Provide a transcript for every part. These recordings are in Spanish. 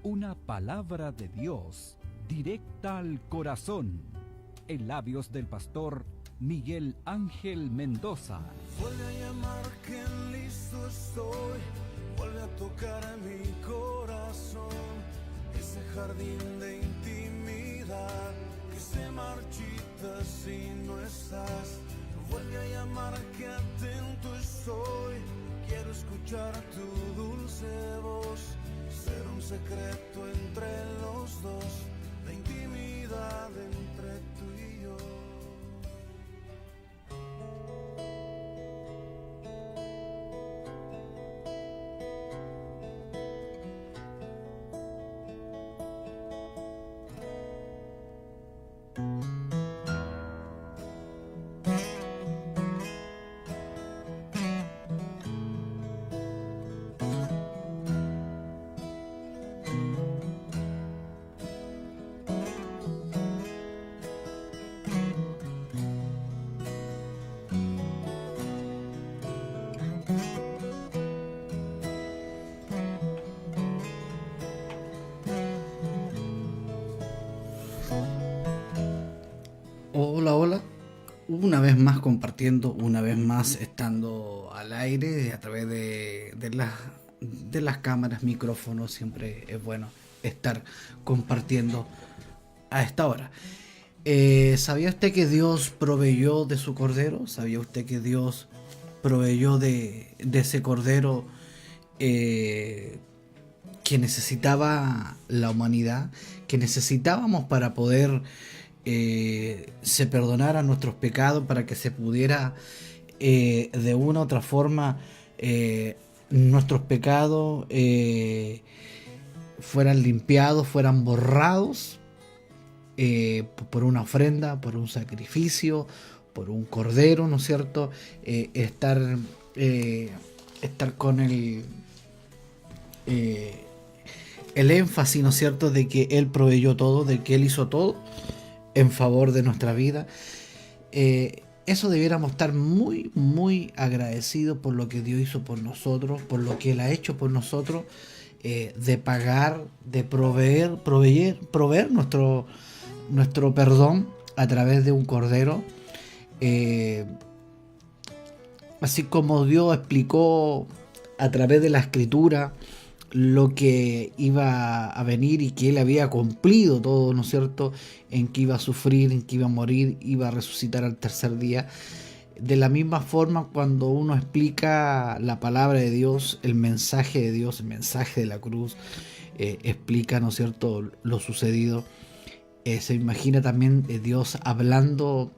Una palabra de Dios directa al corazón, en labios del pastor Miguel Ángel Mendoza. Vuelve a llamar que listo estoy, vuelve a tocar mi corazón, ese jardín de intimidad que se marchita si no estás. Vuelve a llamar que atento estoy, quiero escuchar tu dulce voz, ser un secreto entre los dos, de intimidad entre tú y yo. Hola, hola. Una vez más compartiendo, una vez más estando al aire a través de las cámaras, micrófonos. Siempre es bueno estar compartiendo a esta hora. ¿Sabía usted que Dios proveyó de su cordero? ¿Sabía usted que Dios proveyó de ese cordero que necesitaba la humanidad, que necesitábamos para poder se perdonara nuestros pecados, para que se pudiera de una u otra forma nuestros pecados fueran limpiados, fueran borrados por una ofrenda, por un sacrificio, por un cordero, ¿no es cierto? Estar con el énfasis, ¿no es cierto?, de que Él proveyó todo, de que Él hizo todo en favor de nuestra vida. Eso debiéramos estar muy, muy agradecidos por lo que Dios hizo por nosotros, por lo que Él ha hecho por nosotros, de pagar, de proveer nuestro perdón a través de un cordero. Así como Dios explicó a través de la escritura lo que iba a venir y que Él había cumplido todo, ¿no es cierto?, en que iba a sufrir, en que iba a morir, iba a resucitar al tercer día. De la misma forma, cuando uno explica la palabra de Dios, el mensaje de Dios, el mensaje de la cruz, explica, ¿no es cierto?, lo sucedido. Se imagina también Dios hablando,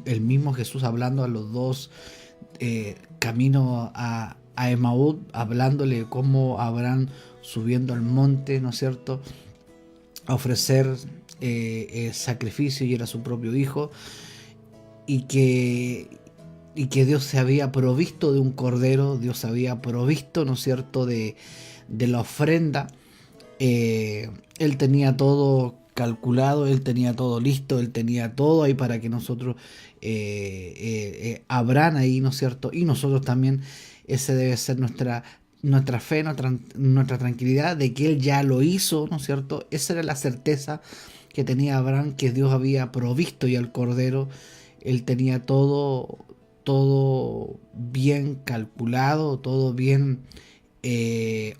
el mismo Jesús hablando a los dos camino a Emaús, hablándole cómo Abraham subiendo al monte, ¿no es cierto?, a ofrecer sacrificio, y era su propio hijo, y que Dios se había provisto de un cordero, Dios se había provisto, ¿no es cierto?, de la ofrenda. Él tenía todo calculado, Él tenía todo listo, Él tenía todo ahí para que nosotros Abraham ahí, ¿no es cierto?, y nosotros también. Ese debe ser nuestra fe, nuestra tranquilidad de que Él ya lo hizo, ¿no es cierto? Esa era la certeza que tenía Abraham, que Dios había provisto ya el cordero. Él tenía todo bien calculado, todo bien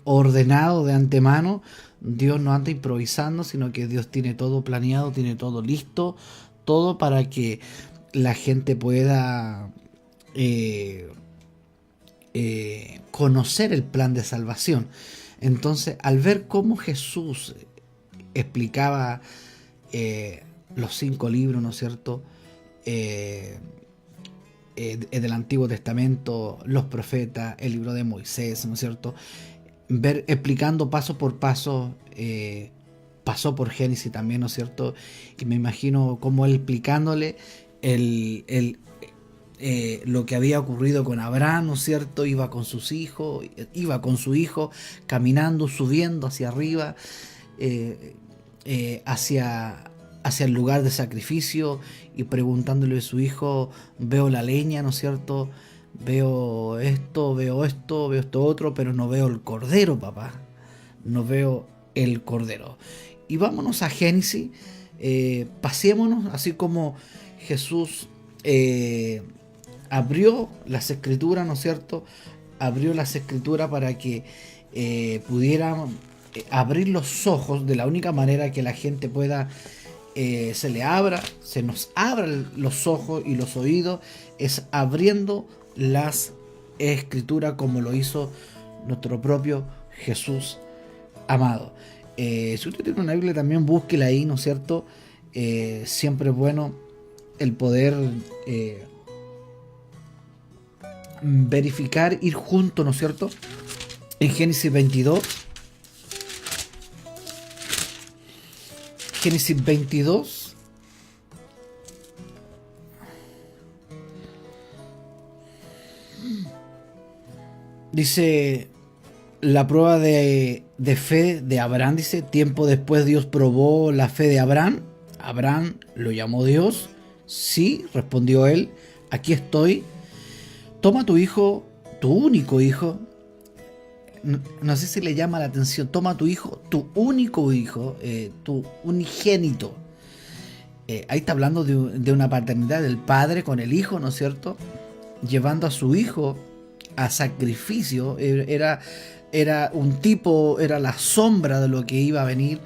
ordenado de antemano. Dios no anda improvisando, sino que Dios tiene todo planeado, tiene todo listo, todo para que la gente pueda conocer el plan de salvación. Entonces, al ver cómo Jesús explicaba los 5 libros, ¿no es cierto?, del Antiguo Testamento, los profetas, el libro de Moisés, ¿no es cierto?, explicando paso por paso, pasó por Génesis también, ¿no es cierto?, y me imagino cómo él explicándole lo que había ocurrido con Abraham, ¿no es cierto? Iba con su hijo caminando, subiendo hacia arriba, hacia el lugar de sacrificio, y preguntándole a su hijo: veo la leña, ¿no es cierto? Veo esto otro, pero no veo el cordero, papá. No veo el Cordero. Y vámonos a Génesis, pasémonos, así como Jesús abrió las Escrituras, ¿no es cierto? Abrió las Escrituras para que pudieran abrir los ojos de la única manera que la gente pueda, se nos abran los ojos y los oídos, es abriendo las Escrituras como lo hizo nuestro propio Jesús amado. Si usted tiene una Biblia, también búsquela ahí, ¿no es cierto? Siempre es bueno el poder verificar, ir juntos, ¿no es cierto? En Génesis 22. Génesis 22. Dice la prueba de fe de Abraham. Dice, tiempo después Dios probó la fe de Abraham. Abraham lo llamó Dios. Sí, respondió él, aquí estoy. Toma tu hijo, tu único hijo. No sé si le llama la atención. Toma tu hijo, tu único hijo, tu unigénito. Ahí está hablando de una paternidad del padre con el hijo, ¿no es cierto? Llevando a su hijo a sacrificio. Era un tipo, era la sombra de lo que iba a venir,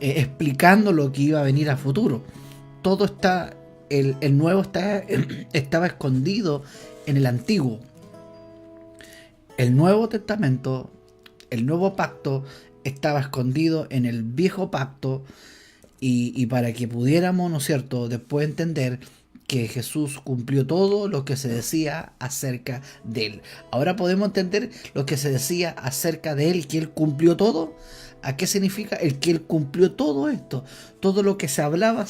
explicando lo que iba a venir a futuro. Todo está, el nuevo estaba escondido en el antiguo. El Nuevo Testamento, el nuevo pacto, estaba escondido en el viejo pacto, y para que pudiéramos, ¿no es cierto?, después entender que Jesús cumplió todo lo que se decía acerca de él. Ahora podemos entender lo que se decía acerca de él, que él cumplió todo. ¿A qué significa? El que él cumplió todo esto. Todo lo que se hablaba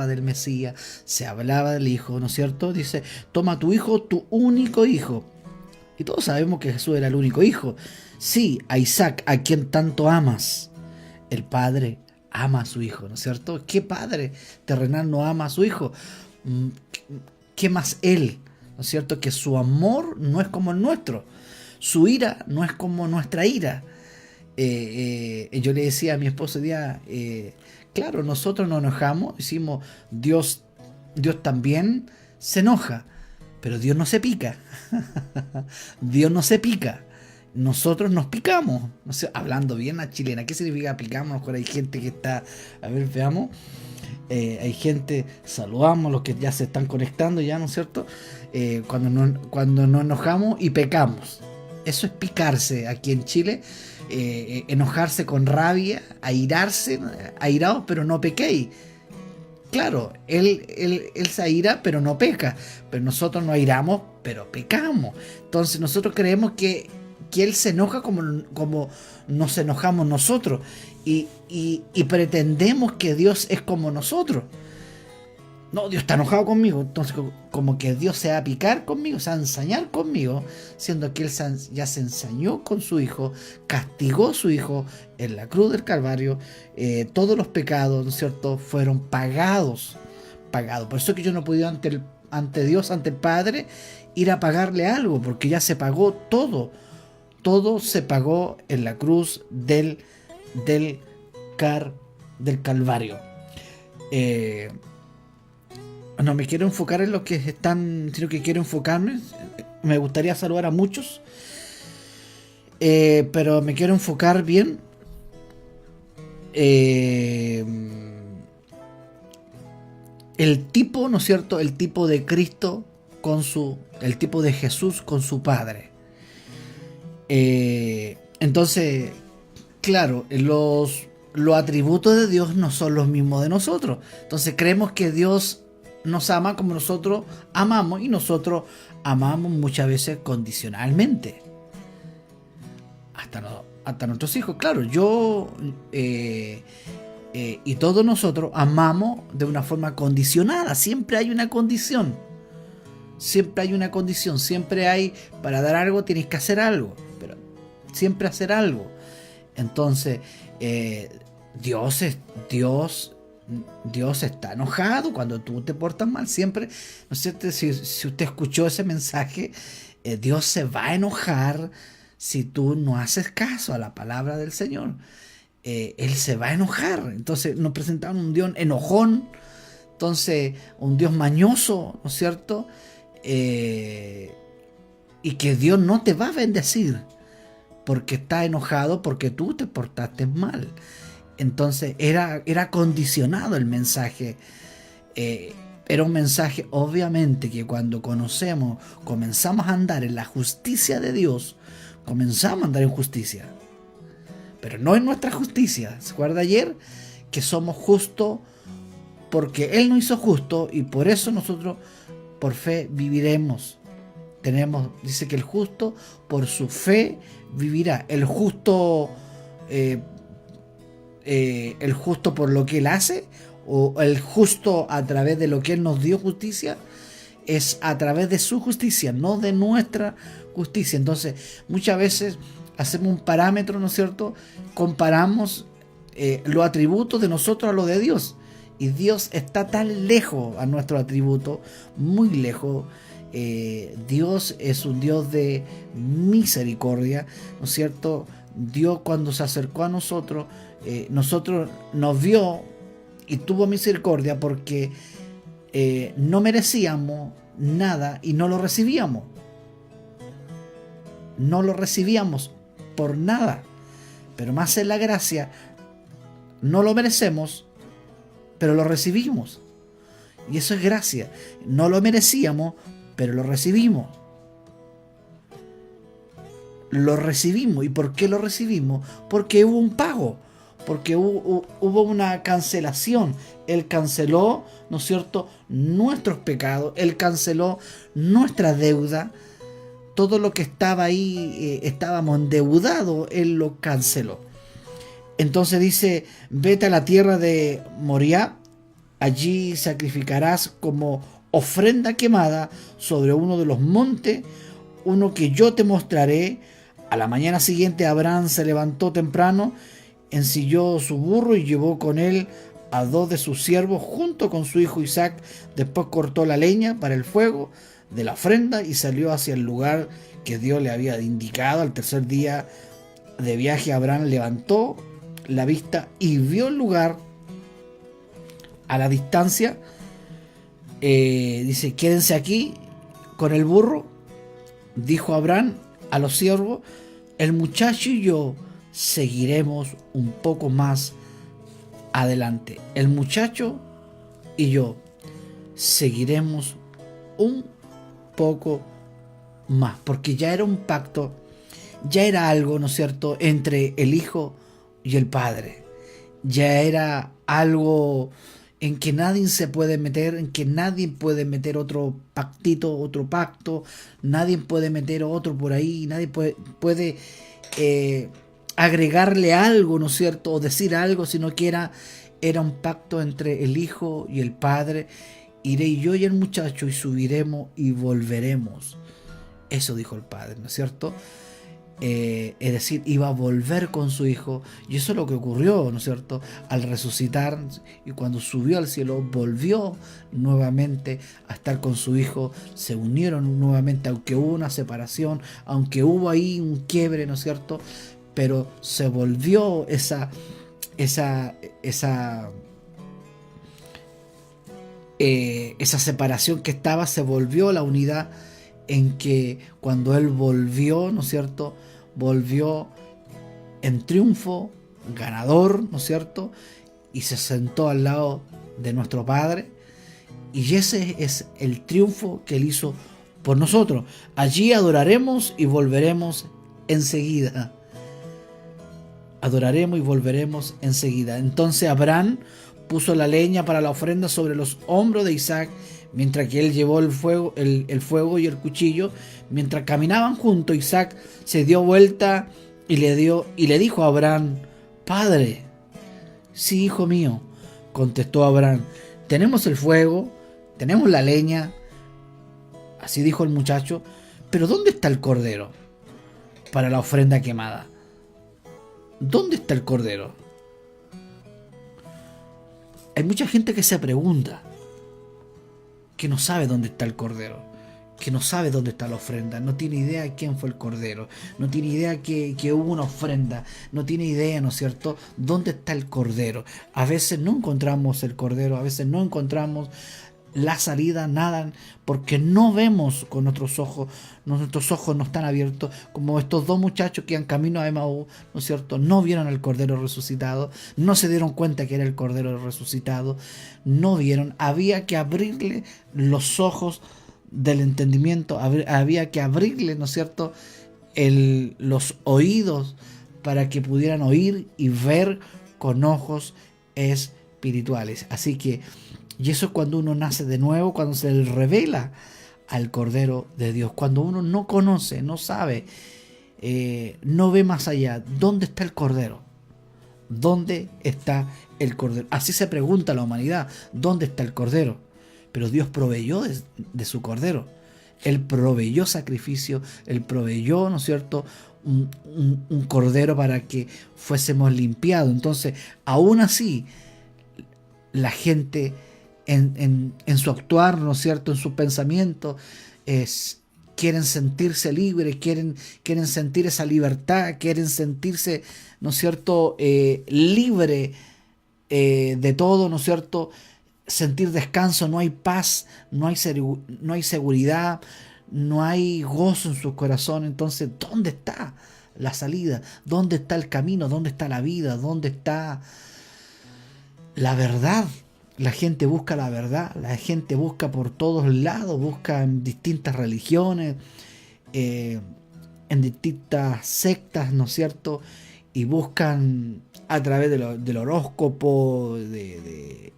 del Mesías, se hablaba del Hijo, ¿no es cierto? Dice, toma tu hijo, tu único hijo. Y todos sabemos que Jesús era el único hijo. Sí, a Isaac, a quien tanto amas. El Padre ama a su hijo, ¿no es cierto? ¿Qué padre terrenal no ama a su hijo? ¿Qué más él? ¿No es cierto? Que su amor no es como el nuestro. Su ira no es como nuestra ira. Yo le decía a mi esposo día, claro, nosotros nos enojamos, decimos, Dios también se enoja, pero Dios no se pica. Dios no se pica. Nosotros nos picamos. No sé, hablando bien a chilena, ¿qué significa picamos? A lo mejor hay gente que está, a ver, veamos. Hay gente, saludamos los que ya se están conectando ya, ¿no es cierto? Cuando nos enojamos y pecamos. Eso es picarse aquí en Chile. Enojarse con rabia, airados, pero no pequéis. Claro, él se aira, pero no peca. Pero nosotros nos airamos, pero pecamos. Entonces nosotros creemos que él se enoja como nos enojamos nosotros. Y pretendemos que Dios es como nosotros. No, Dios está enojado conmigo. Entonces como que Dios se va a picar conmigo, se va a ensañar conmigo, siendo que él ya se ensañó con su hijo, castigó a su hijo en la cruz del Calvario. Todos los pecados, ¿no es cierto?, fueron pagados. Por eso que yo no he podido ante Dios, ante el Padre, ir a pagarle algo, porque ya se pagó todo. Todo se pagó en la cruz del Calvario. No me quiero enfocar en los que están, sino que quiero enfocarme. Me gustaría saludar a muchos, pero me quiero enfocar bien. El tipo, ¿no es cierto? El tipo de Cristo el tipo de Jesús con su Padre. Entonces, claro, los atributos de Dios no son los mismos de nosotros. Entonces creemos que Dios nos ama como nosotros amamos, y nosotros amamos muchas veces condicionalmente. Hasta nuestros hijos. Claro, yo y todos nosotros amamos de una forma condicionada. Siempre hay una condición. Siempre hay, para dar algo tienes que hacer algo. Pero siempre hacer algo. Entonces, Dios está enojado cuando tú te portas mal. Siempre, ¿no es cierto? Si usted escuchó ese mensaje, Dios se va a enojar si tú no haces caso a la palabra del Señor. Él se va a enojar. Entonces nos presentaban un Dios enojón, entonces un Dios mañoso, ¿no es cierto? Y que Dios no te va a bendecir porque está enojado porque tú te portaste mal. Entonces era condicionado el mensaje. Era un mensaje, obviamente, que cuando comenzamos a andar en la justicia de Dios, comenzamos a andar en justicia. Pero no en nuestra justicia. ¿Se acuerda ayer? Que somos justos porque Él nos hizo justo y por eso nosotros por fe viviremos. Dice que el justo por su fe vivirá. El justo por lo que Él hace, o el justo a través de lo que Él nos dio justicia, es a través de su justicia, no de nuestra justicia. Entonces, muchas veces hacemos un parámetro, ¿no es cierto? Comparamos los atributos de nosotros a los de Dios. Y Dios está tan lejos a nuestros atributos, muy lejos. Dios es un Dios de misericordia, ¿no es cierto? Dios, cuando se acercó a nosotros nos vio y tuvo misericordia porque no merecíamos nada y no lo recibíamos. No lo recibíamos por nada. Pero más en la gracia, no lo merecemos, pero lo recibimos. Y eso es gracia. No lo merecíamos, pero lo recibimos. Lo recibimos. ¿Y por qué lo recibimos? Porque hubo un pago. Porque hubo una cancelación. Él canceló, ¿no es cierto?, nuestros pecados. Él canceló nuestra deuda. Todo lo que estaba ahí, estábamos endeudados, Él lo canceló. Entonces dice, vete a la tierra de Moriah, allí sacrificarás como ofrenda quemada sobre uno de los montes, uno que yo te mostraré. A la mañana siguiente Abraham se levantó temprano, ensilló su burro y llevó con él a 2 de sus siervos junto con su hijo Isaac. Después cortó la leña para el fuego de la ofrenda y salió hacia el lugar que Dios le había indicado. Al tercer día de viaje Abraham levantó la vista y vio el lugar a la distancia. Dice, quédense aquí con el burro, dijo Abraham a los siervos, el muchacho y yo seguiremos un poco más adelante. El muchacho y yo seguiremos un poco más, porque ya era un pacto, ya era algo, ¿no es cierto?, entre el Hijo y el Padre. Ya era algo en que nadie se puede meter, en que nadie puede meter otro pactito, otro pacto, nadie puede meter otro por ahí, nadie puede agregarle algo, ¿no es cierto?, o decir algo, sino que era un pacto entre el Hijo y el Padre. Iré yo y el muchacho y subiremos y volveremos. Eso dijo el Padre, ¿no es cierto? Es decir, iba a volver con su hijo, y eso es lo que ocurrió, ¿no es cierto? Al resucitar y cuando subió al cielo, volvió nuevamente a estar con su hijo, se unieron nuevamente, aunque hubo una separación, aunque hubo ahí un quiebre, ¿no es cierto? Pero se volvió esa separación que estaba, se volvió la unidad, en que cuando Él volvió, ¿no es cierto?, volvió en triunfo, ganador, ¿no es cierto?, y se sentó al lado de nuestro Padre, y ese es el triunfo que Él hizo por nosotros. Allí adoraremos y volveremos enseguida. Adoraremos y volveremos enseguida. Entonces Abraham puso la leña para la ofrenda sobre los hombros de Isaac, mientras que él llevó el fuego y el cuchillo. Mientras caminaban juntos, Isaac se dio vuelta y le dijo a Abraham, Padre. Sí, hijo mío, contestó Abraham, tenemos el fuego, tenemos la leña. Así dijo el muchacho, pero ¿dónde está el cordero para la ofrenda quemada? ¿Dónde está el cordero? Hay mucha gente que se pregunta, que no sabe dónde está el cordero. que no sabe dónde está la ofrenda, no tiene idea de quién fue el cordero, no tiene idea que hubo una ofrenda, no tiene idea, ¿no es cierto?, dónde está el cordero. A veces no encontramos el cordero, a veces no encontramos la salida, nada, porque no vemos con nuestros ojos no están abiertos, como estos dos muchachos que iban camino a Emaús, ¿no es cierto?, no vieron al cordero resucitado, no se dieron cuenta que era el cordero resucitado, no vieron, había que abrirle los ojos del entendimiento, había que abrirle, ¿no es cierto?, los oídos para que pudieran oír y ver con ojos espirituales. Así que, y eso es cuando uno nace de nuevo, cuando se le revela al Cordero de Dios, cuando uno no conoce, no sabe, no ve más allá. ¿Dónde está el Cordero? ¿Dónde está el Cordero? Así se pregunta la humanidad, ¿dónde está el Cordero? Pero Dios proveyó de su Cordero. Él proveyó sacrificio, Él proveyó, ¿no es cierto?, un Cordero para que fuésemos limpiados. Entonces, aún así, la gente en su actuar, ¿no es cierto?, en su pensamiento, quieren sentirse libres, quieren sentir esa libertad, quieren sentirse, ¿no es cierto?, libre de todo, ¿no es cierto?, sentir descanso. No hay paz, no hay seguridad, no hay gozo en su corazón. Entonces, ¿dónde está la salida? ¿Dónde está el camino? ¿Dónde está la vida? ¿Dónde está la verdad? La gente busca la verdad, la gente busca por todos lados, busca en distintas religiones, en distintas sectas, ¿no es cierto?, y buscan a través del horóscopo, de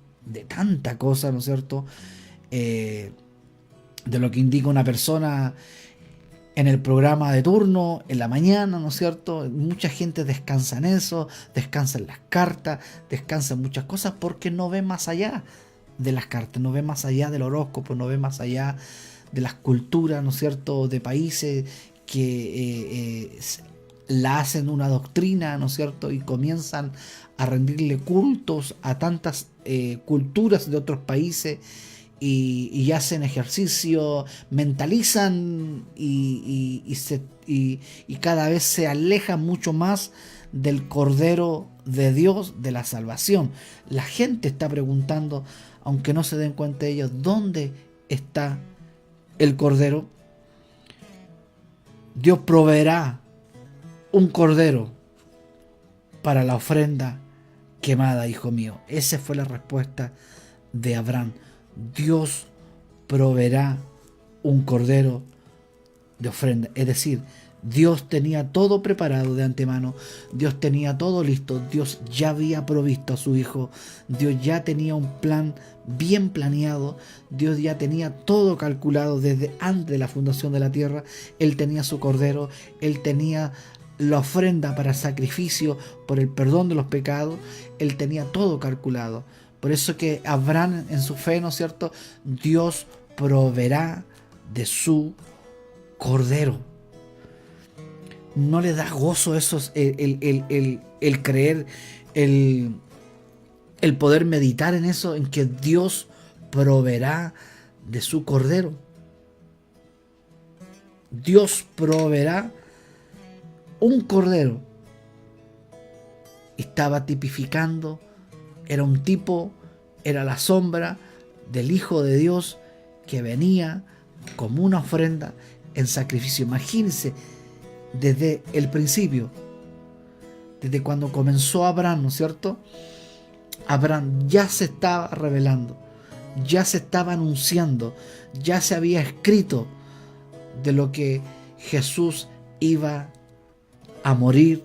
tanta cosa, ¿no es cierto?, de lo que indica una persona en el programa de turno, en la mañana, ¿no es cierto? Mucha gente descansa en eso, descansa en las cartas, descansa en muchas cosas porque no ve más allá de las cartas, no ve más allá del horóscopo, no ve más allá de las culturas, ¿no es cierto?, de países que la hacen una doctrina, ¿no es cierto?, y comienzan a rendirle cultos a tantas culturas de otros países. Y hacen ejercicio, mentalizan y cada vez se alejan mucho más del Cordero de Dios, de la salvación. La gente está preguntando, aunque no se den cuenta ellos, ¿dónde está el Cordero? Dios proveerá un Cordero para la ofrenda quemada, hijo mío. Esa fue la respuesta de Abraham. Dios proveerá un cordero de ofrenda. Es decir, Dios tenía todo preparado de antemano. Dios tenía todo listo. Dios ya había provisto a su hijo. Dios ya tenía un plan bien planeado. Dios ya tenía todo calculado desde antes de la fundación de la tierra. Él tenía su cordero. Él tenía la ofrenda para sacrificio por el perdón de los pecados. Él tenía todo calculado. Por eso que Abraham, en su fe, ¿no es cierto?, Dios proveerá de su cordero. ¿No le da gozo eso, el creer, el poder meditar en eso, en que Dios proveerá de su cordero? Dios proveerá un cordero. Estaba tipificando, era un tipo, era la sombra del Hijo de Dios que venía como una ofrenda en sacrificio. Imagínense, desde el principio, desde cuando comenzó Abraham, ¿no es cierto?, Abraham ya se estaba revelando, ya se estaba anunciando, ya se había escrito de lo que Jesús iba a morir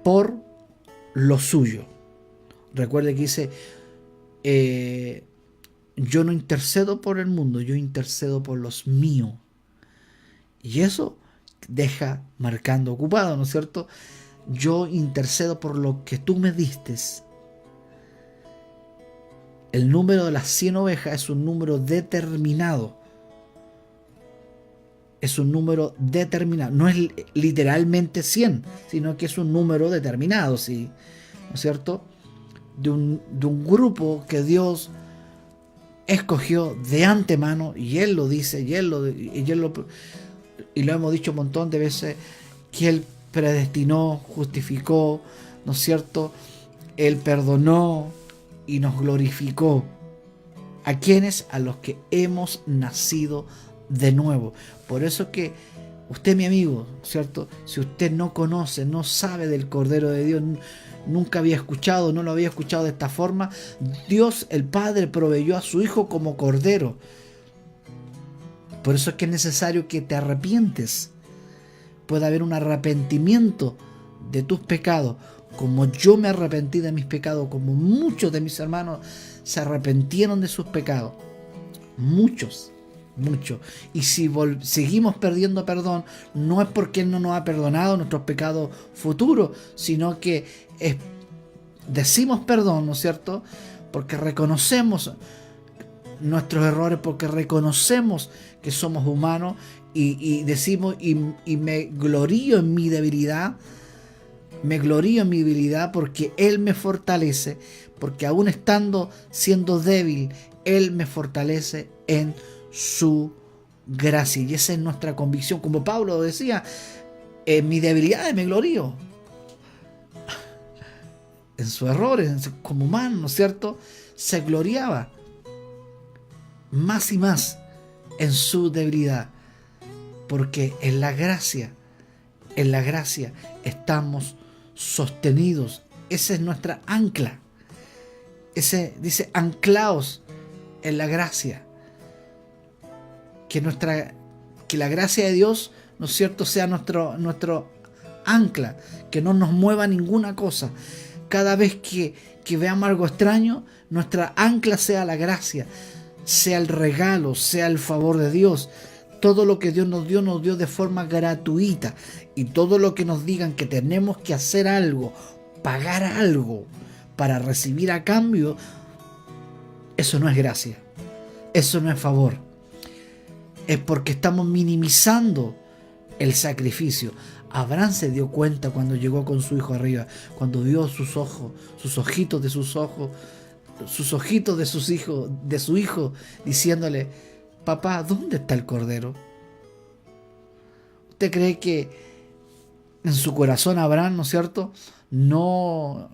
por lo suyo. Recuerde que dice, yo no intercedo por el mundo, yo intercedo por los míos. Y eso deja marcando ocupado, ¿no es cierto? Yo intercedo por lo que tú me diste. El número de las 100 ovejas es un número determinado. Es un número determinado. No es literalmente 100, sino que es un número determinado, ¿sí? ¿No es cierto? De un grupo que Dios escogió de antemano, y Él lo dice, y lo hemos dicho un montón de veces, que Él predestinó, justificó, ¿no es cierto? Él perdonó y nos glorificó. ¿A quiénes? A los que hemos nacido de nuevo. Por eso que usted, mi amigo, ¿cierto? Si usted no conoce, no sabe del Cordero de Dios, nunca había escuchado, no lo había escuchado de esta forma, Dios el Padre proveyó a su Hijo como Cordero. Por eso es que es necesario que te arrepientes. Puede haber un arrepentimiento de tus pecados, como yo me arrepentí de mis pecados, como muchos de mis hermanos se arrepintieron de sus pecados. Muchos. Y si seguimos perdiendo perdón, no es porque Él no nos ha perdonado nuestros pecados futuros, sino que decimos perdón, ¿no es cierto? Porque reconocemos nuestros errores, porque reconocemos que somos humanos y decimos, y me glorío en mi debilidad. Me glorío en mi debilidad porque Él me fortalece, porque aún siendo débil, Él me fortalece en su gracia. Y esa es nuestra convicción. Como Pablo decía, en mi debilidad me glorío. En sus errores, como humano, ¿no es cierto? Se gloriaba más y más en su debilidad. Porque en la gracia estamos sostenidos. Esa es nuestra ancla. Dice, anclaos en la gracia. Que la gracia de Dios, ¿no es cierto?, sea nuestro ancla, que no nos mueva ninguna cosa. Cada vez que veamos algo extraño, nuestra ancla sea la gracia, sea el regalo, sea el favor de Dios. Todo lo que Dios nos dio de forma gratuita. Y todo lo que nos digan que tenemos que hacer algo, pagar algo para recibir a cambio, eso no es gracia. Eso no es favor. Es porque estamos minimizando el sacrificio. Abraham se dio cuenta cuando llegó con su hijo arriba, cuando vio sus ojos, sus ojitos de sus ojos, sus ojitos de su hijo, diciéndole: papá, ¿dónde está el cordero? ¿Usted cree que en su corazón Abraham, ¿no es cierto?, no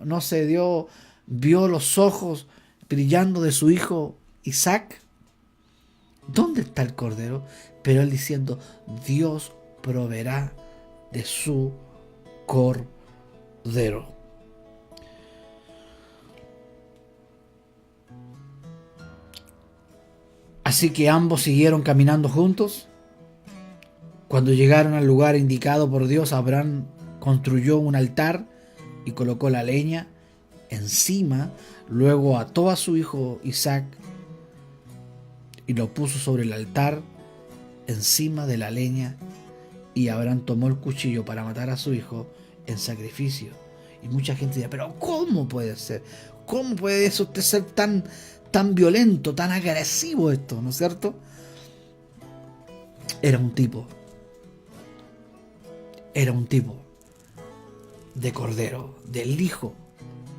vio los ojos brillando de su hijo Isaac? ¿Dónde está el cordero? Pero él diciendo: Dios proveerá de su cordero. Así que ambos siguieron caminando juntos. Cuando llegaron al lugar indicado por Dios, Abraham construyó un altar y colocó la leña encima. Luego ató a su hijo Isaac y lo puso sobre el altar encima de la leña. Y Abraham tomó el cuchillo para matar a su hijo en sacrificio. Y mucha gente dice: pero ¿cómo puede ser? ¿Cómo puede eso usted ser tan violento, tan agresivo esto? ¿No es cierto? Era un tipo de cordero, del hijo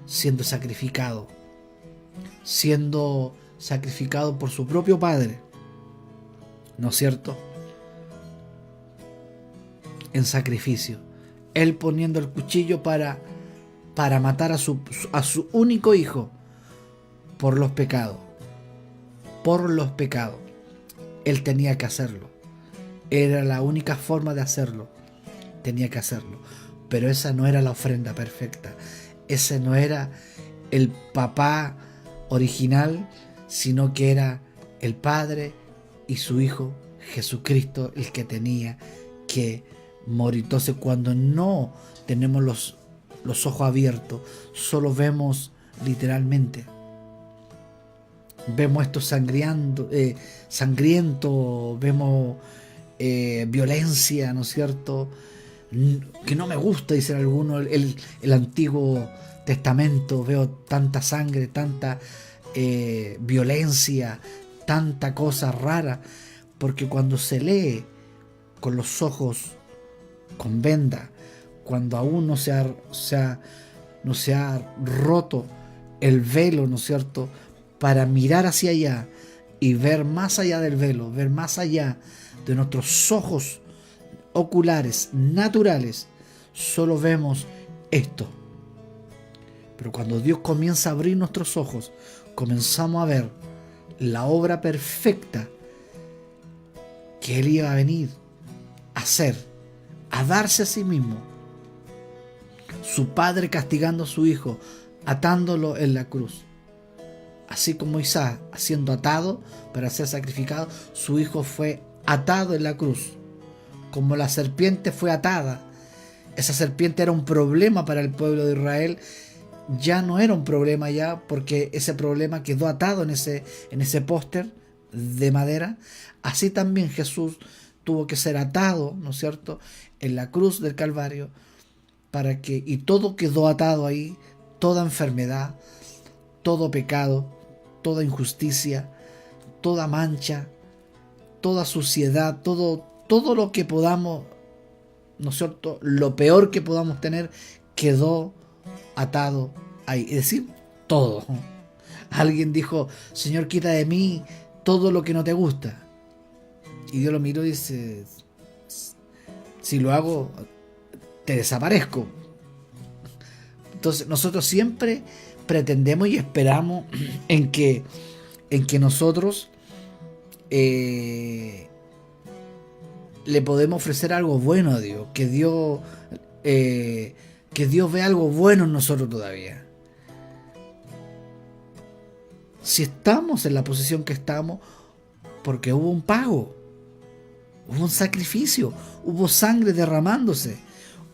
siendo sacrificado por su propio padre, ¿no es cierto?, en sacrificio. Él poniendo el cuchillo para matar a su único hijo por los pecados. Él tenía que hacerlo. Era la única forma de hacerlo. Tenía que hacerlo. Pero esa no era la ofrenda perfecta. Ese no era el papá original, sino que era el Padre y su Hijo Jesucristo el que tenía que morir. Entonces, cuando no tenemos los ojos abiertos, solo vemos literalmente. Vemos esto sangriento, vemos violencia, ¿no es cierto?, que no me gusta, dicen algunos, el Antiguo Testamento. Veo tanta sangre, tanta violencia, tanta cosa rara, porque cuando se lee con los ojos con venda, cuando aún no se ha roto el velo, ¿no es cierto?, para mirar hacia allá y ver más allá del velo, ver más allá de nuestros ojos oculares naturales, solo vemos esto. Pero cuando Dios comienza a abrir nuestros ojos, comenzamos a ver la obra perfecta que Él iba a venir a hacer, a darse a sí mismo. Su padre castigando a su hijo, atándolo en la cruz. Así como Isaac, siendo atado para ser sacrificado, su hijo fue atado en la cruz. Como la serpiente fue atada. Esa serpiente era un problema para el pueblo de Israel. Ya no era un problema ya, porque ese problema quedó atado en ese póster de madera. Así también Jesús tuvo que ser atado, ¿no es cierto?, en la cruz del Calvario, y todo quedó atado ahí, toda enfermedad, todo pecado, toda injusticia, toda mancha, toda suciedad, todo lo que podamos, ¿no es cierto?, lo peor que podamos tener, quedó atado ahí. Es decir, todo. Alguien dijo: Señor, quita de mí todo lo que no te gusta. Y Dios lo miró y dice: si lo hago, te desaparezco. Entonces nosotros siempre pretendemos y esperamos en que nosotros le podemos ofrecer algo bueno a Dios, que Dios ve algo bueno en nosotros todavía. Si estamos en la posición que estamos, porque hubo un pago, hubo un sacrificio, hubo sangre derramándose,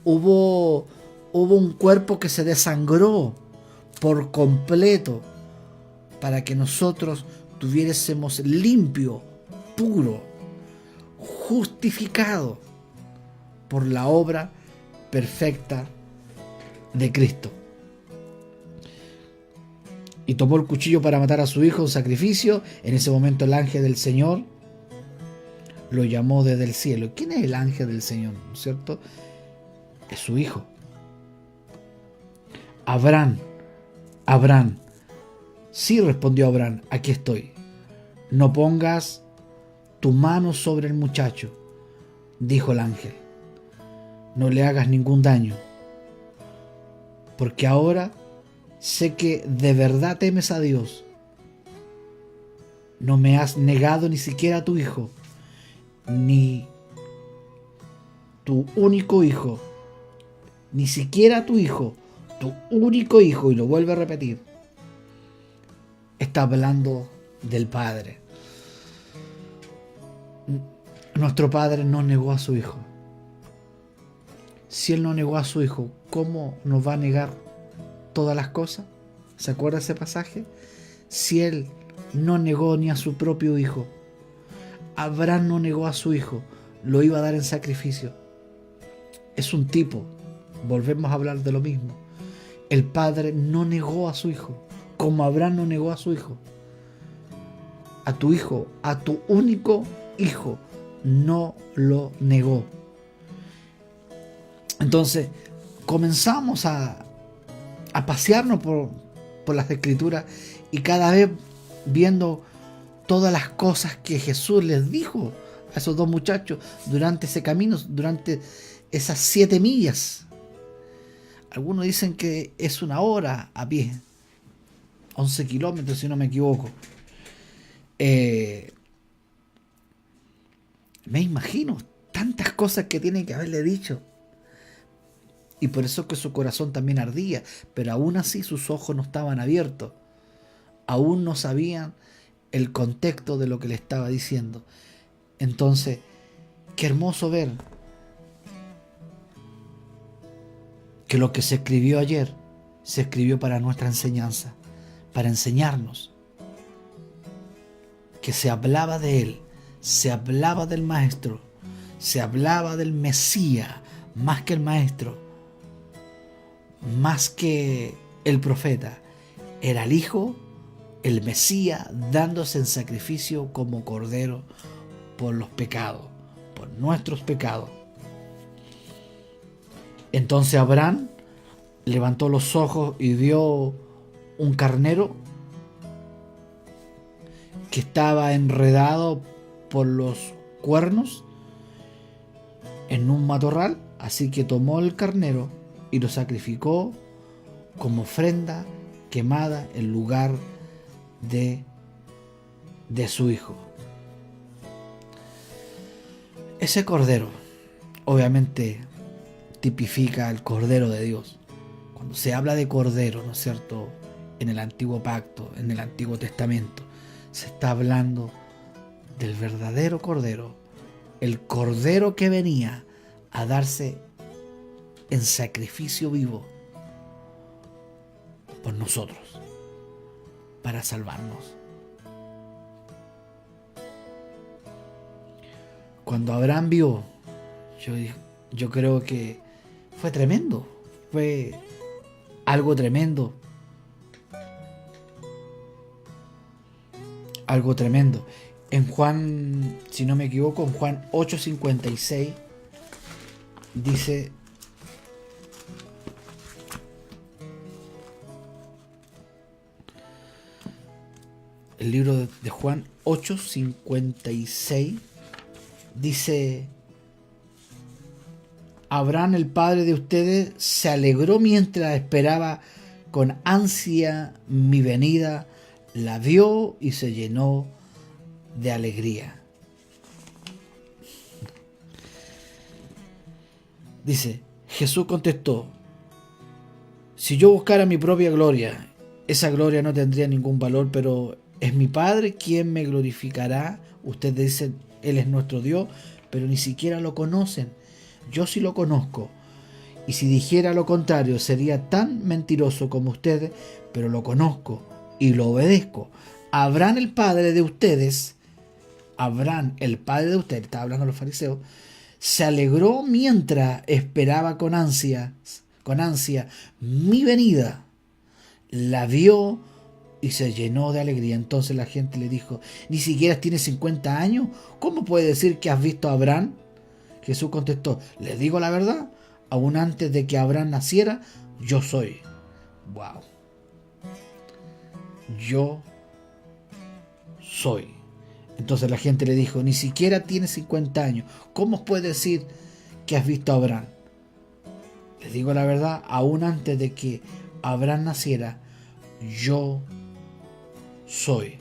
hubo un cuerpo que se desangró por completo para que nosotros tuviésemos limpio, puro, justificado por la obra perfecta de Cristo. Y tomó el cuchillo para matar a su hijo en sacrificio. En ese momento el ángel del Señor lo llamó desde el cielo. ¿Quién es el ángel del Señor? ¿No es cierto? Es su hijo. Abraham. Sí, respondió Abraham, aquí estoy. No pongas tu mano sobre el muchacho, dijo el ángel. No le hagas ningún daño, porque ahora sé que de verdad temes a Dios. No me has negado ni siquiera a tu hijo, ni tu único hijo, ni siquiera a tu hijo, tu único hijo, y lo vuelve a repetir. Está hablando del Padre. Nuestro Padre no negó a su hijo. Si Él no negó a su hijo, ¿cómo nos va a negar todas las cosas? ¿Se acuerda ese pasaje? Si Él no negó ni a su propio hijo, Abraham no negó a su hijo, lo iba a dar en sacrificio. Es un tipo, volvemos a hablar de lo mismo. El Padre no negó a su hijo, como Abraham no negó a su hijo. A tu hijo, a tu único hijo, no lo negó. Entonces, comenzamos a pasearnos por las Escrituras y cada vez viendo todas las cosas que Jesús les dijo a esos dos muchachos durante ese camino, durante esas 7 millas. Algunos dicen que es 1 hora a pie, 11 kilómetros si no me equivoco. Me imagino tantas cosas que tiene que haberle dicho. Y por eso que su corazón también ardía, pero aún así sus ojos no estaban abiertos. Aún no sabían el contexto de lo que le estaba diciendo. Entonces, qué hermoso ver que lo que se escribió ayer se escribió para nuestra enseñanza, para enseñarnos que se hablaba de Él, se hablaba del Maestro, se hablaba del Mesías, más que el Maestro, más que el profeta. Era el Hijo, el Mesías, dándose en sacrificio como cordero por los pecados, por nuestros pecados. Entonces Abraham levantó los ojos y vio un carnero que estaba enredado por los cuernos en un matorral, así que tomó el carnero y lo sacrificó como ofrenda quemada en lugar de su hijo. Ese cordero obviamente tipifica el Cordero de Dios. Cuando se habla de cordero, ¿no es cierto?, en el Antiguo Pacto, en el Antiguo Testamento, se está hablando del verdadero cordero, el cordero que venía a darse en sacrificio vivo por nosotros, para salvarnos. Cuando Abraham vio, yo creo que fue tremendo, fue algo tremendo, algo tremendo. En Juan, si no me equivoco, en Juan 8:56 dice: el libro de Juan 8:56 dice: Abraham, el padre de ustedes, se alegró mientras esperaba con ansia mi venida, la vio y se llenó de alegría. Dice, Jesús contestó: si yo buscara mi propia gloria, esa gloria no tendría ningún valor, pero es mi Padre quien me glorificará. Ustedes dicen, Él es nuestro Dios, pero ni siquiera lo conocen. Yo sí lo conozco. Y si dijera lo contrario, sería tan mentiroso como ustedes, pero lo conozco y lo obedezco. Abraham, el padre de ustedes, está hablando a los fariseos, se alegró mientras esperaba con ansia mi venida. La vio y se llenó de alegría. Entonces la gente le dijo: ¿ni siquiera tienes 50 años? ¿Cómo puedes decir que has visto a Abraham? Jesús contestó: les digo la verdad, aún antes de que Abraham naciera, yo soy. Wow. Yo soy. Entonces la gente le dijo: ni siquiera tienes 50 años. ¿Cómo puedes decir que has visto a Abraham? Les digo la verdad, aún antes de que Abraham naciera, yo soy.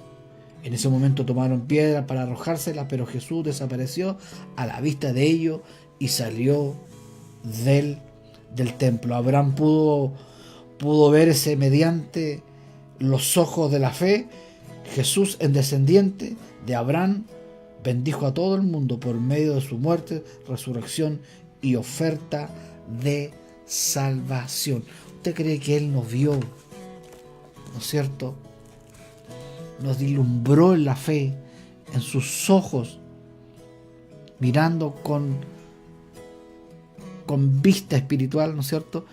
En ese momento tomaron piedra para arrojársela, pero Jesús desapareció a la vista de ellos y salió del templo. Abraham pudo verse mediante los ojos de la fe. Jesús, en descendiente de Abraham, bendijo a todo el mundo por medio de su muerte, resurrección y oferta de salvación. ¿Usted cree que Él nos vio, no es cierto? Nos dilumbró en la fe, en sus ojos, mirando con vista espiritual, ¿no es cierto?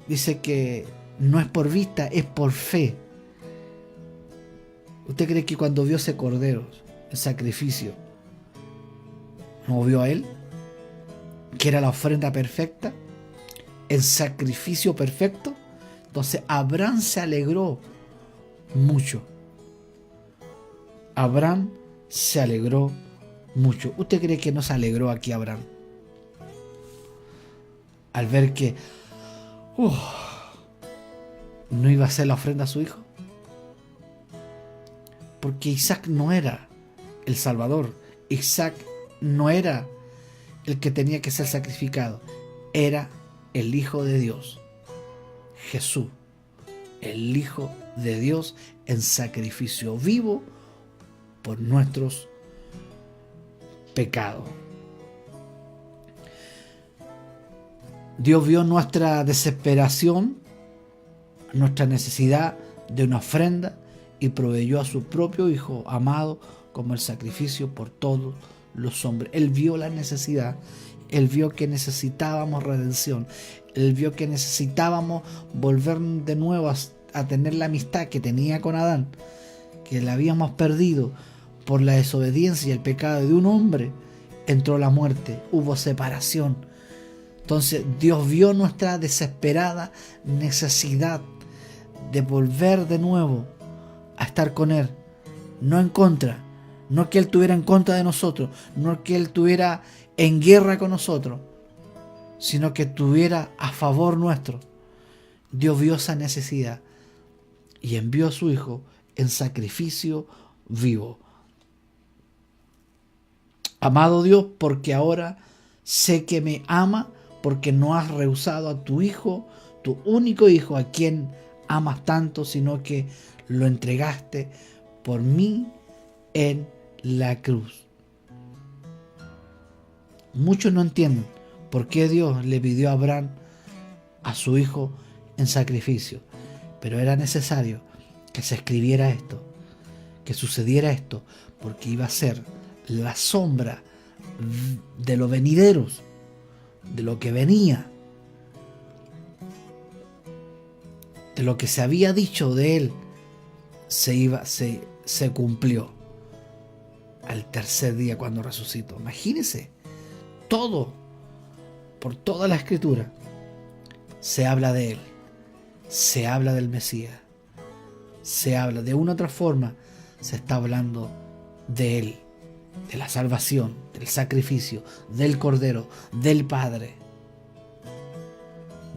Dice que no es por vista, es por fe. ¿Usted cree que cuando vio ese cordero, el sacrificio, no vio a Él? Que era la ofrenda perfecta, el sacrificio perfecto. Entonces Abraham se alegró mucho. Abraham se alegró mucho. ¿Usted cree que no se alegró aquí Abraham? Al ver que no iba a ser la ofrenda a su hijo. Porque Isaac no era el Salvador. Isaac no era el que tenía que ser sacrificado. Era el Hijo de Dios. Jesús, el Hijo de Dios en sacrificio vivo por nuestros pecados. Dios vio nuestra desesperación, nuestra necesidad de una ofrenda y proveyó a su propio Hijo amado como el sacrificio por todos los hombres. Él vio la necesidad, Él vio que necesitábamos redención, Él vio que necesitábamos volver de nuevo a tener la amistad que tenía con Adán, que la habíamos perdido por la desobediencia y el pecado de un hombre. Entró la muerte, hubo separación. Entonces Dios vio nuestra desesperada necesidad de volver de nuevo a estar con Él, no en contra, No que Él estuviera en contra de nosotros, no que Él estuviera en guerra con nosotros, sino que estuviera a favor nuestro. Dios vio esa necesidad y envió a su Hijo en sacrificio vivo. Amado Dios, porque ahora sé que me ama, porque no has rehusado a tu Hijo, tu único Hijo, a quien amas tanto, sino que lo entregaste por mí en la cruz. Muchos no entienden por qué Dios le pidió a Abraham a su hijo en sacrificio, pero era necesario que se escribiera esto, que sucediera esto, porque iba a ser la sombra de los venideros, de lo que venía, de lo que se había dicho de él, se cumplió al tercer día cuando resucitó. Imagínense, todo, por toda la escritura, se habla de él, se habla del Mesías, se habla de una u otra forma, se está hablando de él, de la salvación, del sacrificio, del Cordero, del Padre,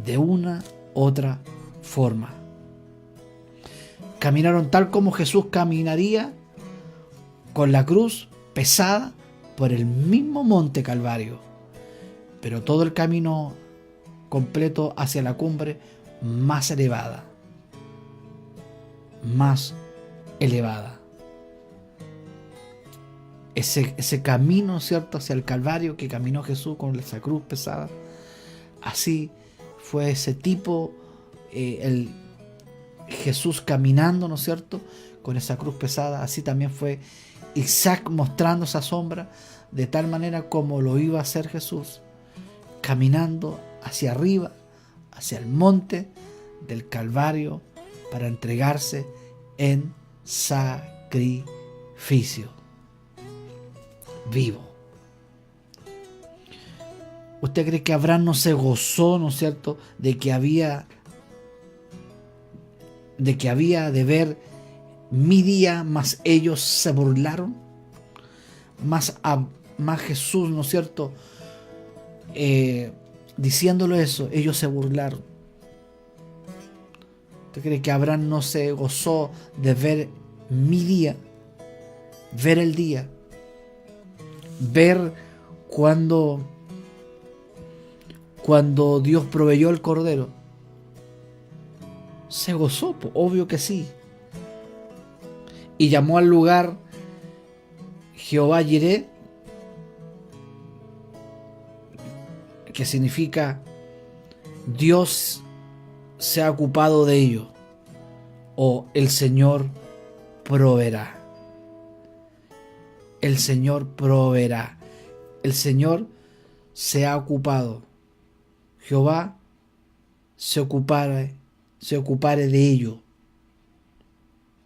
de una otra forma. Caminaron tal como Jesús caminaría con la cruz pesada por el mismo monte Calvario, pero todo el camino completo hacia la cumbre más elevada, más elevada. Ese camino, ¿cierto?, hacia el Calvario que caminó Jesús con esa cruz pesada, así fue ese tipo, el Jesús caminando, ¿no es cierto?, con esa cruz pesada. Así también fue Isaac mostrando esa sombra, de tal manera como lo iba a hacer Jesús, caminando hacia arriba, hacia el monte del Calvario, para entregarse en sacrificio vivo. ¿Usted cree que Abraham no se gozó, ¿no es cierto?, de que había de ver mi día, más ellos se burlaron? Más Jesús, ¿no es cierto?, diciéndole eso, ellos se burlaron. ¿Usted cree que Abraham no se gozó de ver mi día, ver el día, ver cuando Dios proveyó el Cordero? Se gozó, obvio que sí. Y llamó al lugar Jehová Jireh, que significa Dios se ha ocupado de ello, o el Señor proveerá. El Señor proveerá. El Señor se ha ocupado. Jehová se ocupare de ello.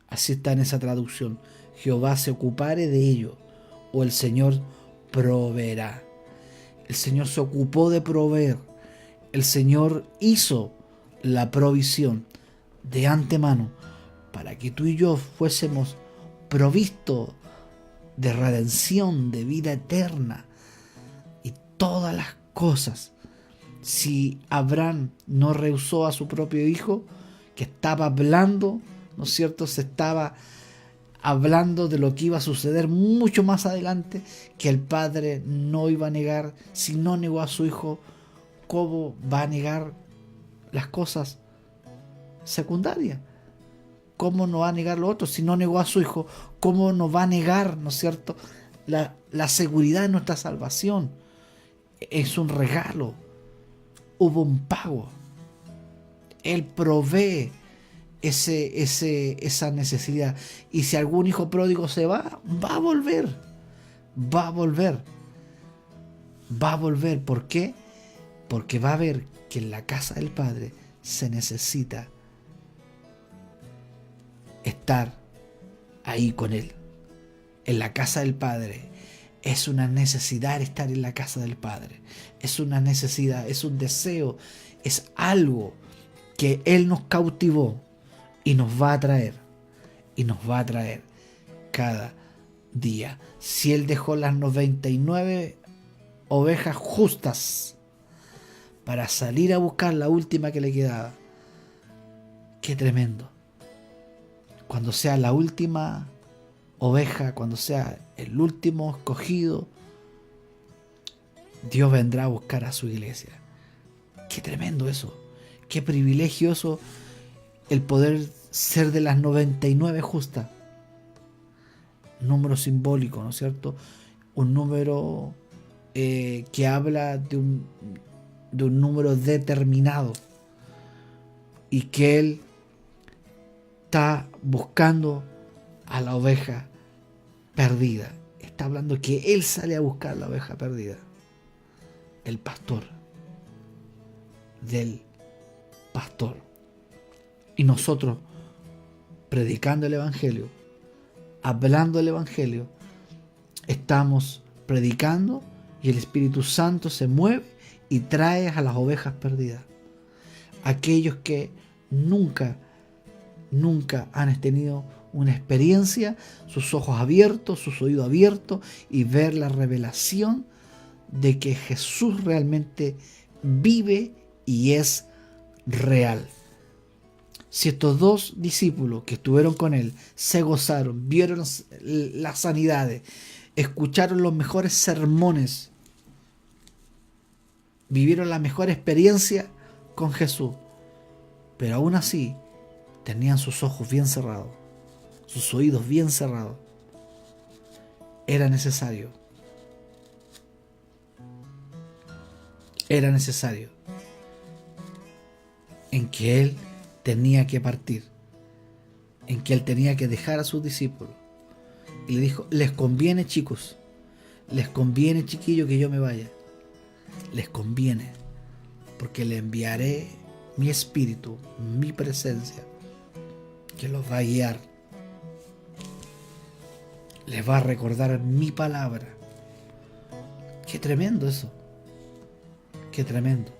Así está en esa traducción. Jehová se ocupare de ello, o el Señor proveerá. El Señor se ocupó de proveer. El Señor hizo la provisión de antemano para que tú y yo fuésemos provistos de redención, de vida eterna y todas las cosas. Si Abraham no rehusó a su propio hijo, que estaba hablando, ¿no es cierto?, se estaba hablando de lo que iba a suceder mucho más adelante, que el padre no iba a negar. Si no negó a su hijo, ¿cómo va a negar las cosas secundarias? ¿Cómo no va a negar lo otro? Si no negó a su hijo, ¿cómo no va a negar, ¿no es cierto?, la seguridad de nuestra salvación? Es un regalo. Hubo un pago. Él provee esa necesidad. Y si algún hijo pródigo se va a volver. Va a volver. Va a volver. ¿Por qué? Porque va a ver que en la casa del Padre se necesita estar ahí con Él. En la casa del Padre es una necesidad estar en la casa del Padre. Es una necesidad, es un deseo, es algo que Él nos cautivó y nos va a traer. Y nos va a traer cada día. Si Él dejó las 99 ovejas justas para salir a buscar la última que le quedaba, qué tremendo. Cuando sea la última oveja, cuando sea el último escogido, Dios vendrá a buscar a su iglesia. Qué tremendo eso. Qué privilegio eso, el poder ser de las 99 justas. Número simbólico, ¿no es cierto? Un número que habla de un número determinado, y que Él está buscando a la oveja perdida. Está hablando que Él sale a buscar la oveja perdida. El pastor del pastor. Y nosotros, predicando el Evangelio, hablando del Evangelio, estamos predicando, y el Espíritu Santo se mueve y trae a las ovejas perdidas. Aquellos que nunca han tenido una experiencia, sus ojos abiertos, sus oídos abiertos, y ver la revelación de que Jesús realmente vive y es real. Si estos dos discípulos que estuvieron con Él se gozaron, vieron las sanidades, escucharon los mejores sermones, vivieron la mejor experiencia con Jesús, pero aún así tenían sus ojos bien cerrados, sus oídos bien cerrados, era necesario en que Él tenía que partir, en que Él tenía que dejar a sus discípulos. Y le dijo: les conviene, chicos, les conviene, chiquillos, que yo me vaya. Les conviene, porque le enviaré mi espíritu, mi presencia, que los va a guiar, les va a recordar mi palabra. Qué tremendo eso, qué tremendo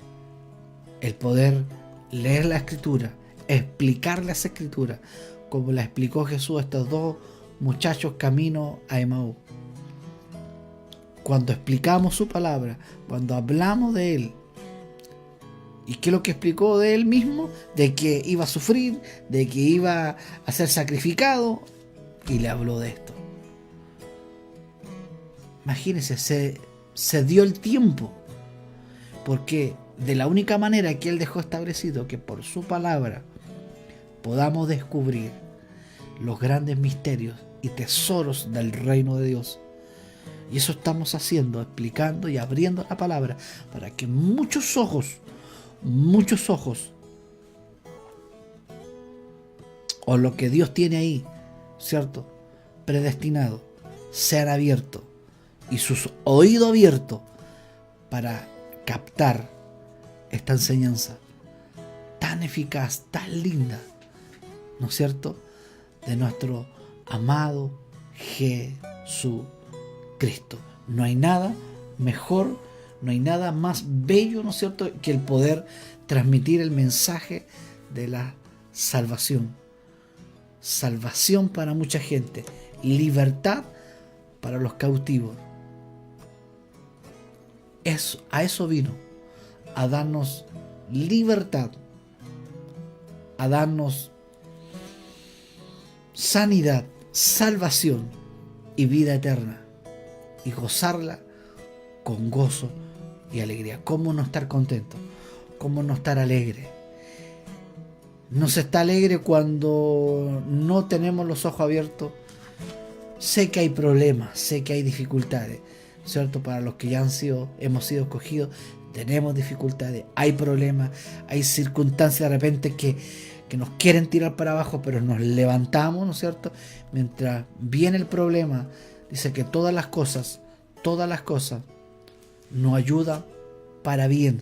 el poder leer la Escritura, explicar las Escrituras, como la explicó Jesús a estos dos muchachos camino a Emaús. Cuando explicamos su palabra, cuando hablamos de Él, ¿y qué es lo que explicó de Él mismo? De que iba a sufrir, de que iba a ser sacrificado, y le habló de esto. Imagínense, se dio el tiempo, porque de la única manera que Él dejó establecido, que por su palabra podamos descubrir los grandes misterios y tesoros del reino de Dios. Y eso estamos haciendo, explicando y abriendo la palabra, para que muchos ojos, o lo que Dios tiene ahí, ¿cierto?, predestinado, sean abiertos, y sus oídos abiertos para captar esta enseñanza tan eficaz, tan linda, ¿no es cierto?, de nuestro amado Jesucristo. No hay nada mejor, no hay nada más bello, ¿no es cierto?, que el poder transmitir el mensaje de la salvación. Salvación para mucha gente, libertad para los cautivos. A eso vino, a darnos libertad, a darnos sanidad, salvación y vida eterna, y gozarla con gozo y alegría. ¿Cómo no estar contento? ¿Cómo no estar alegre? No se está alegre cuando no tenemos los ojos abiertos. Sé que hay problemas, sé que hay dificultades, ¿cierto? Para los que ya hemos sido escogidos, tenemos dificultades, hay problemas, hay circunstancias de repente que nos quieren tirar para abajo, pero nos levantamos, ¿no es cierto? Mientras viene el problema, dice que todas las cosas nos ayudan para bien.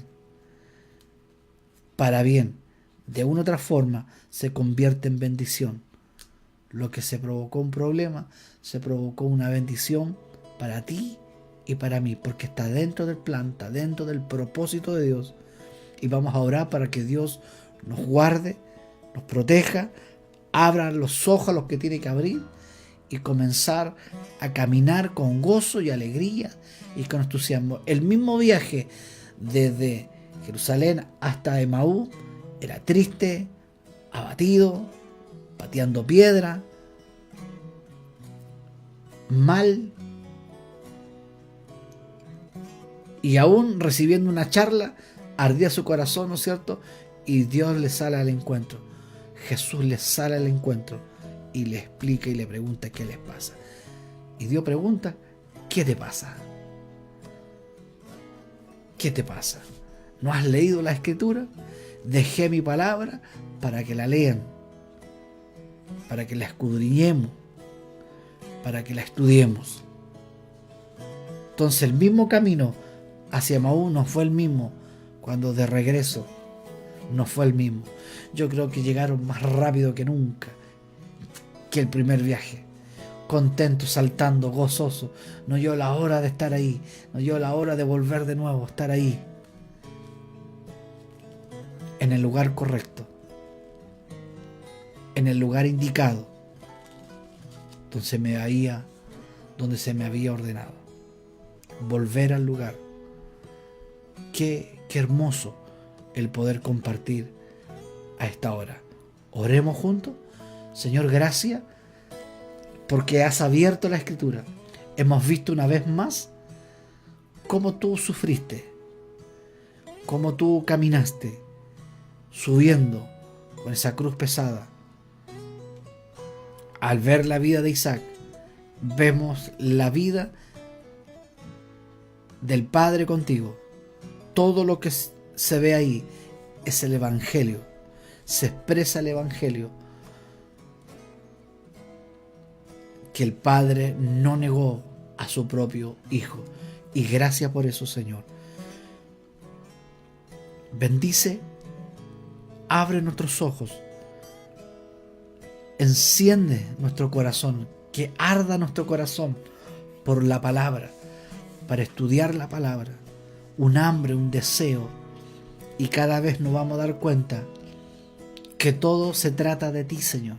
De una u otra forma se convierte en bendición. Lo que se provocó un problema, se provocó una bendición para ti y para mí, porque está dentro del plan, está dentro del propósito de Dios. Y vamos a orar para que Dios nos guarde, nos proteja, abra los ojos a los que tiene que abrir, y comenzar a caminar con gozo y alegría y con entusiasmo. El mismo viaje desde Jerusalén hasta Emaú era triste, abatido, pateando piedra, mal, y aún recibiendo una charla, ardía su corazón, ¿no es cierto? Y Dios le sale al encuentro. Jesús les sale al encuentro y le explica y le pregunta qué les pasa. Y Dios pregunta, ¿qué te pasa? ¿Qué te pasa? ¿No has leído la Escritura? Dejé mi palabra para que la lean, para que la escudriñemos, para que la estudiemos. Entonces el mismo camino hacia Emaú no fue el mismo cuando de regreso no fue el mismo. Yo creo que llegaron más rápido que nunca, que el primer viaje, contentos, saltando, gozosos. No llegó la hora de estar ahí, no llegó la hora de volver de nuevo, estar ahí, en el lugar correcto, en el lugar indicado, donde se me había ordenado. Volver al lugar. Qué hermoso el poder compartir a esta hora. Oremos juntos. Señor, gracias porque has abierto la Escritura. Hemos visto una vez más cómo tú sufriste, cómo tú caminaste subiendo con esa cruz pesada. Al ver la vida de Isaac, vemos la vida del Padre contigo. Todo lo que se ve ahí es el Evangelio. Se expresa el Evangelio. Que el Padre no negó a su propio Hijo. Y gracias por eso, Señor. Bendice, abre nuestros ojos, enciende nuestro corazón, que arda nuestro corazón por la palabra, para estudiar la palabra, un hambre, un deseo, y cada vez nos vamos a dar cuenta que todo se trata de ti, Señor.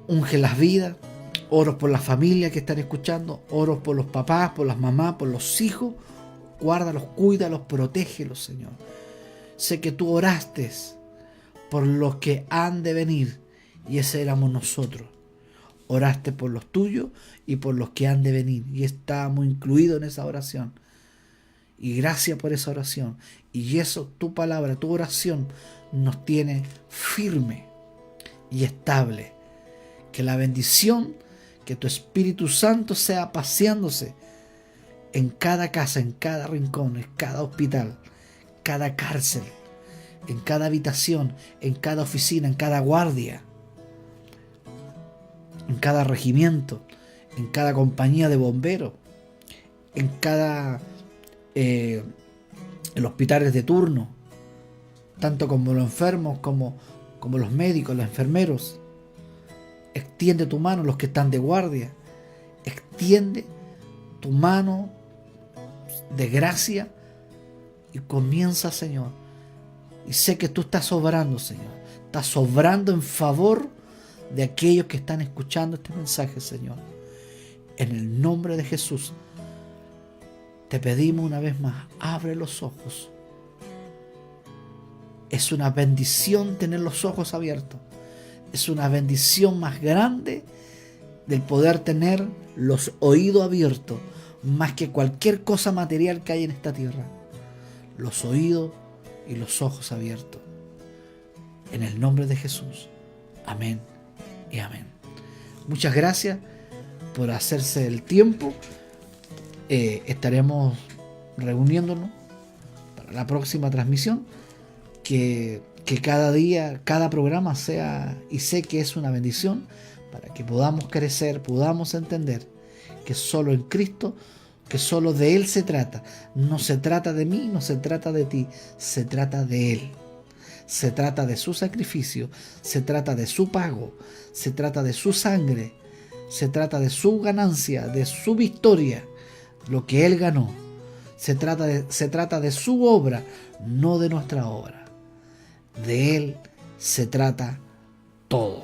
Unge las vidas, oro por la familia que están escuchando, oro por los papás, por las mamás, por los hijos, guárdalos, cuídalos, protégelos, Señor. Sé que tú oraste por los que han de venir, y ese éramos nosotros. Oraste por los tuyos y por los que han de venir, y estábamos incluidos en esa oración. Y gracias por esa oración. Y eso, tu palabra, tu oración, nos tiene firme y estable. Que la bendición, que tu Espíritu Santo sea paseándose en cada casa, en cada rincón, en cada hospital, cada cárcel, en cada habitación, en cada oficina, en cada guardia, en cada regimiento, en cada compañía de bomberos, en cada en los hospitales de turno, tanto como los enfermos como los médicos, los enfermeros. Extiende tu mano, los que están de guardia. Extiende tu mano de gracia y comienza, Señor. Y sé que tú estás obrando, Señor. Estás obrando en favor de aquellos que están escuchando este mensaje, Señor. En el nombre de Jesús, te pedimos una vez más, abre los ojos. Es una bendición tener los ojos abiertos. Es una bendición más grande del poder tener los oídos abiertos, más que cualquier cosa material que hay en esta tierra. Los oídos y los ojos abiertos. En el nombre de Jesús. Amén y amén. Muchas gracias por hacerse el tiempo. Estaremos reuniéndonos para la próxima transmisión. Que cada día, cada programa sea, y sé que es una bendición, para que podamos crecer, podamos entender que solo en Cristo, que solo de Él se trata. No se trata de mí, no se trata de ti, se trata de Él. Se trata de su sacrificio, se trata de su pago, se trata de su sangre, se trata de su ganancia, de su victoria, lo que Él ganó. Se trata de su obra, no de nuestra obra. De Él se trata todo.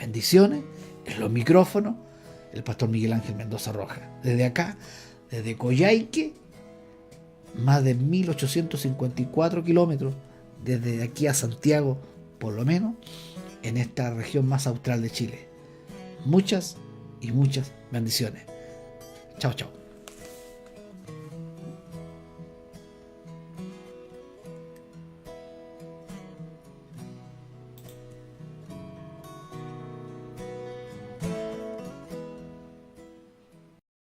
Bendiciones en los micrófonos, el pastor Miguel Ángel Mendoza Rojas. Desde acá, desde Coyhaique, más de 1854 kilómetros, desde aquí a Santiago, por lo menos, en esta región más austral de Chile. Muchas y muchas bendiciones. Chao, chao.